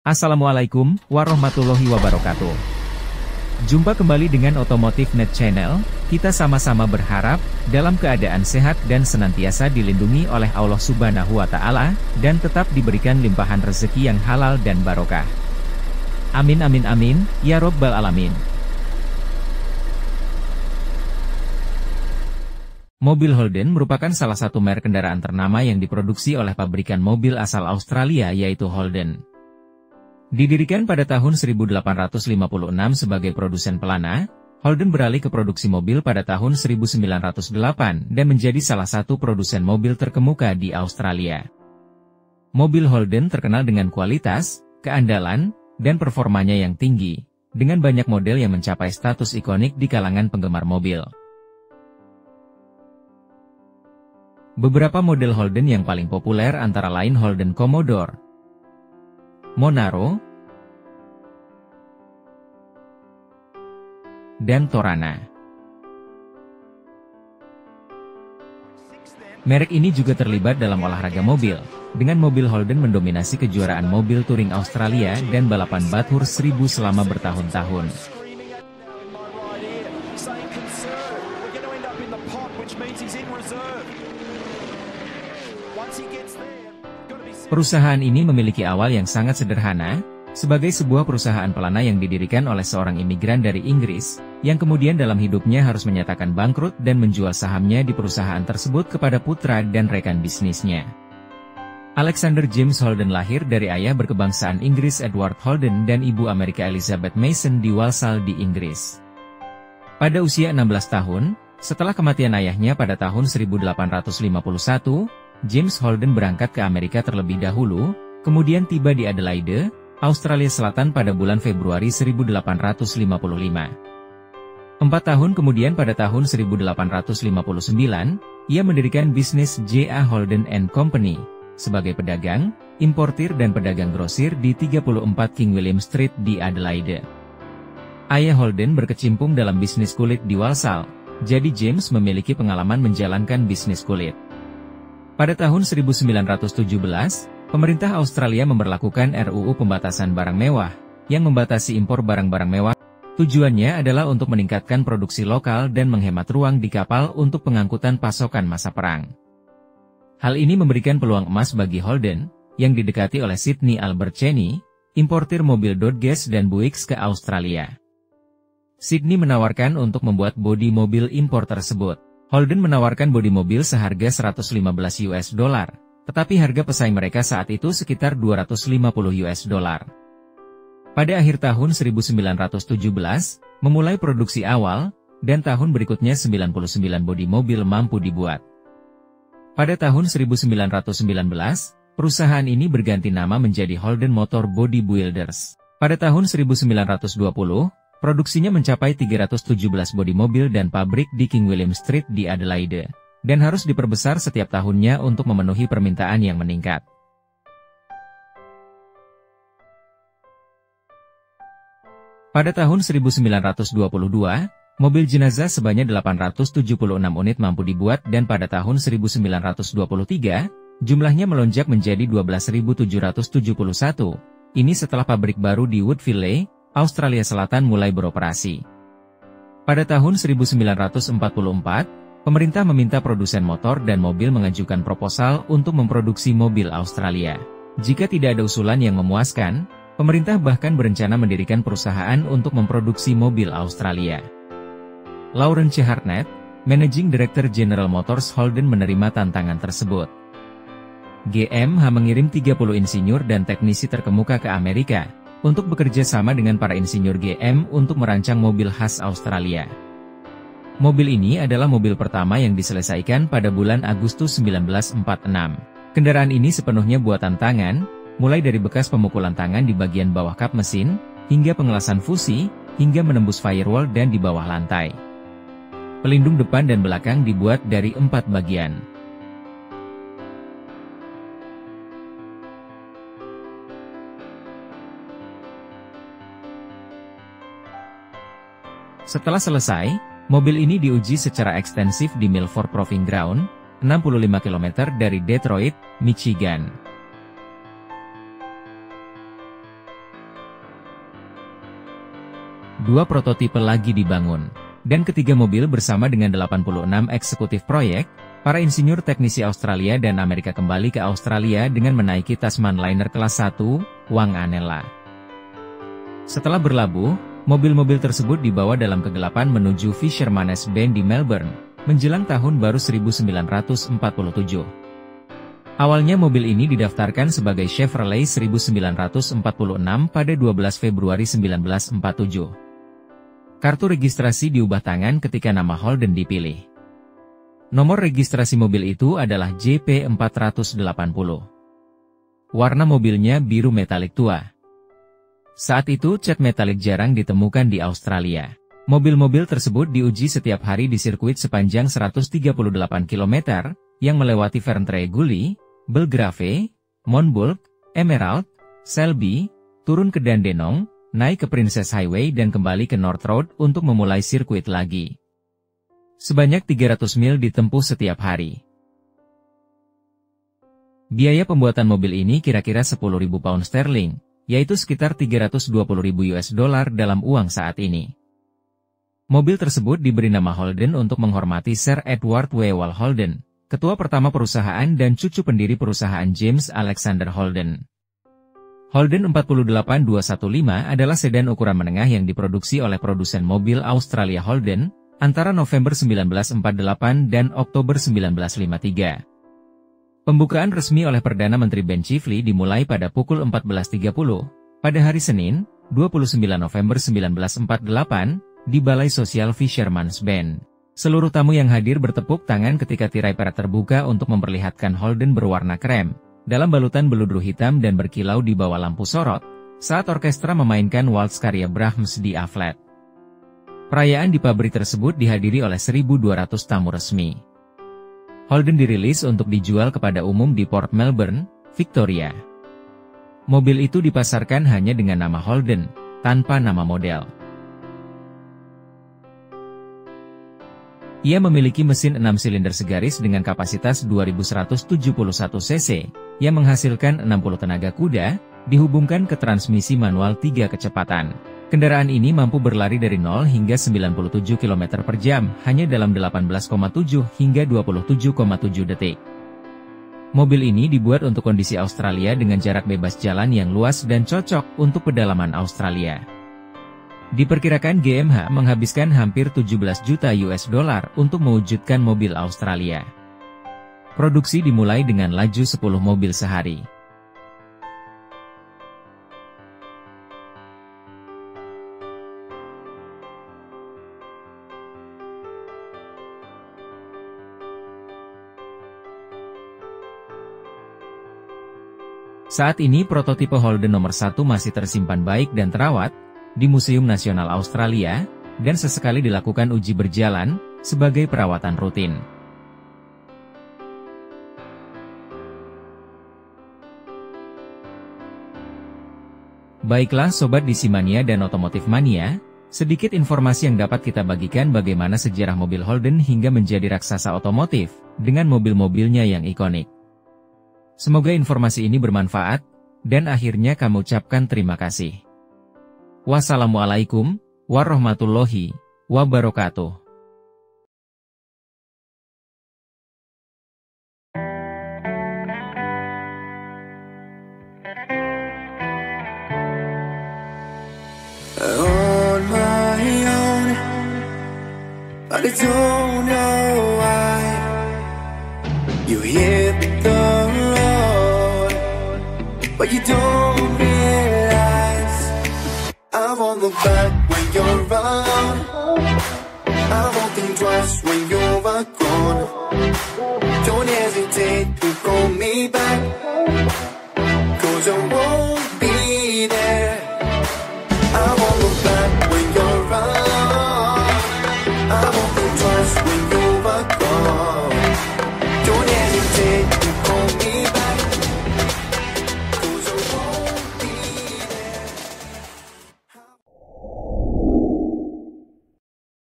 Assalamualaikum warahmatullahi wabarakatuh. Jumpa kembali dengan Otomotif Net Channel. Kita sama-sama berharap dalam keadaan sehat dan senantiasa dilindungi oleh Allah Subhanahu wa Ta'ala, dan tetap diberikan limpahan rezeki yang halal dan barokah. Amin amin amin, ya Robbal Alamin. Mobil Holden merupakan salah satu merek kendaraan ternama yang diproduksi oleh pabrikan mobil asal Australia, yaitu Holden. Didirikan pada tahun 1856 sebagai produsen pelana, Holden beralih ke produksi mobil pada tahun 1908 dan menjadi salah satu produsen mobil terkemuka di Australia. Mobil Holden terkenal dengan kualitas, keandalan, dan performanya yang tinggi, dengan banyak model yang mencapai status ikonik di kalangan penggemar mobil. Beberapa model Holden yang paling populer antara lain Holden Commodore, Monaro, dan Torana. Merek ini juga terlibat dalam olahraga mobil, dengan mobil Holden mendominasi kejuaraan mobil touring Australia dan balapan Bathurst 1000 selama bertahun-tahun. Perusahaan ini memiliki awal yang sangat sederhana, sebagai sebuah perusahaan pelana yang didirikan oleh seorang imigran dari Inggris, yang kemudian dalam hidupnya harus menyatakan bangkrut dan menjual sahamnya di perusahaan tersebut kepada putra dan rekan bisnisnya. Alexander James Holden lahir dari ayah berkebangsaan Inggris Edward Holden dan ibu Amerika Elizabeth Mason di Walsall di Inggris. Pada usia 16 tahun, setelah kematian ayahnya pada tahun 1851, James Holden berangkat ke Amerika terlebih dahulu, kemudian tiba di Adelaide, Australia Selatan pada bulan Februari 1855. 4 tahun kemudian pada tahun 1859, ia mendirikan bisnis J.A. Holden & Company, sebagai pedagang, importir dan pedagang grosir di 34 King William Street di Adelaide. Ayah Holden berkecimpung dalam bisnis kulit di Walsall, jadi James memiliki pengalaman menjalankan bisnis kulit. Pada tahun 1917, pemerintah Australia memberlakukan RUU Pembatasan Barang Mewah, yang membatasi impor barang-barang mewah. Tujuannya adalah untuk meningkatkan produksi lokal dan menghemat ruang di kapal untuk pengangkutan pasokan masa perang. Hal ini memberikan peluang emas bagi Holden, yang didekati oleh Sydney Albert Cheney, importir mobil Dodge dan Buick ke Australia. Sydney menawarkan untuk membuat bodi mobil impor tersebut. Holden menawarkan bodi mobil seharga $115, tetapi harga pesaing mereka saat itu sekitar $250. Pada akhir tahun 1917, memulai produksi awal, dan tahun berikutnya 99 bodi mobil mampu dibuat. Pada tahun 1919, perusahaan ini berganti nama menjadi Holden Motor Body Builders. Pada tahun 1920, produksinya mencapai 317 bodi mobil dan pabrik di King William Street di Adelaide, dan harus diperbesar setiap tahunnya untuk memenuhi permintaan yang meningkat. Pada tahun 1922, mobil jenazah sebanyak 876 unit mampu dibuat dan pada tahun 1923, jumlahnya melonjak menjadi 12.771. Ini setelah pabrik baru di Woodville, Australia Selatan mulai beroperasi. Pada tahun 1944, pemerintah meminta produsen motor dan mobil mengajukan proposal untuk memproduksi mobil Australia. Jika tidak ada usulan yang memuaskan, pemerintah bahkan berencana mendirikan perusahaan untuk memproduksi mobil Australia. Lauren C. Hartnett, Managing Director General Motors Holden, menerima tantangan tersebut. GMH mengirim 30 insinyur dan teknisi terkemuka ke Amerika, untuk bekerja sama dengan para insinyur GM untuk merancang mobil khas Australia. Mobil ini adalah mobil pertama yang diselesaikan pada bulan Agustus 1946. Kendaraan ini sepenuhnya buatan tangan, mulai dari bekas pemukulan tangan di bagian bawah kap mesin, hingga pengelasan fusi, hingga menembus firewall dan di bawah lantai. Pelindung depan dan belakang dibuat dari 4 bagian. Setelah selesai, mobil ini diuji secara ekstensif di Milford Proving Ground, 65 km dari Detroit, Michigan. 2 prototipe lagi dibangun, dan ketiga mobil bersama dengan 86 eksekutif proyek, para insinyur teknisi Australia dan Amerika kembali ke Australia dengan menaiki Tasman Liner kelas 1, Wanganela. Setelah berlabuh, mobil-mobil tersebut dibawa dalam kegelapan menuju Fisherman's Bend di Melbourne, menjelang tahun baru 1947. Awalnya mobil ini didaftarkan sebagai Chevrolet 1946 pada 12 Februari 1947. Kartu registrasi diubah tangan ketika nama Holden dipilih. Nomor registrasi mobil itu adalah JP480. Warna mobilnya biru metalik tua. Saat itu cat metalik jarang ditemukan di Australia. Mobil-mobil tersebut diuji setiap hari di sirkuit sepanjang 138 km, yang melewati Ferntree Gully, Belgrave, Monbulk, Emerald, Selby, turun ke Dandenong, naik ke Princess Highway dan kembali ke North Road untuk memulai sirkuit lagi. Sebanyak 300 mil ditempuh setiap hari. Biaya pembuatan mobil ini kira-kira 10.000 pound sterling, yaitu sekitar 320.000 US dollar dalam uang saat ini. Mobil tersebut diberi nama Holden untuk menghormati Sir Edward Wewell Holden, ketua pertama perusahaan dan cucu pendiri perusahaan James Alexander Holden. Holden 48215 adalah sedan ukuran menengah yang diproduksi oleh produsen mobil Australia Holden, antara November 1948 dan Oktober 1953. Pembukaan resmi oleh Perdana Menteri Ben Chifley dimulai pada pukul 14.30, pada hari Senin, 29 November 1948, di Balai Sosial Fisherman's Bend. Seluruh tamu yang hadir bertepuk tangan ketika tirai perak terbuka untuk memperlihatkan Holden berwarna krem, dalam balutan beludru hitam dan berkilau di bawah lampu sorot, saat orkestra memainkan waltz karya Brahms di A flat. Perayaan di pabrik tersebut dihadiri oleh 1.200 tamu resmi. Holden dirilis untuk dijual kepada umum di Port Melbourne, Victoria. Mobil itu dipasarkan hanya dengan nama Holden, tanpa nama model. Ia memiliki mesin 6 silinder segaris dengan kapasitas 2171 cc, yang menghasilkan 60 tenaga kuda, dihubungkan ke transmisi manual 3 kecepatan. Kendaraan ini mampu berlari dari 0 hingga 97 km per jam hanya dalam 18,7 hingga 27,7 detik. Mobil ini dibuat untuk kondisi Australia dengan jarak bebas jalan yang luas dan cocok untuk pedalaman Australia. Diperkirakan GMH menghabiskan hampir 17 juta US dollar untuk mewujudkan mobil Australia. Produksi dimulai dengan laju 10 mobil sehari. Saat ini prototipe Holden nomor 1 masih tersimpan baik dan terawat di Museum Nasional Australia, dan sesekali dilakukan uji berjalan sebagai perawatan rutin. Baiklah Sobat DC Mania dan Otomotif Mania, sedikit informasi yang dapat kita bagikan bagaimana sejarah mobil Holden hingga menjadi raksasa otomotif, dengan mobil-mobilnya yang ikonik. Semoga informasi ini bermanfaat, dan akhirnya kami ucapkan terima kasih. Wassalamualaikum warahmatullahi wabarakatuh. On my own, but I don't know why you hit the road, but you don't realize I won't look back when you're around. I won't think twice when you're gone. Don't hesitate to call me back, 'cause I won't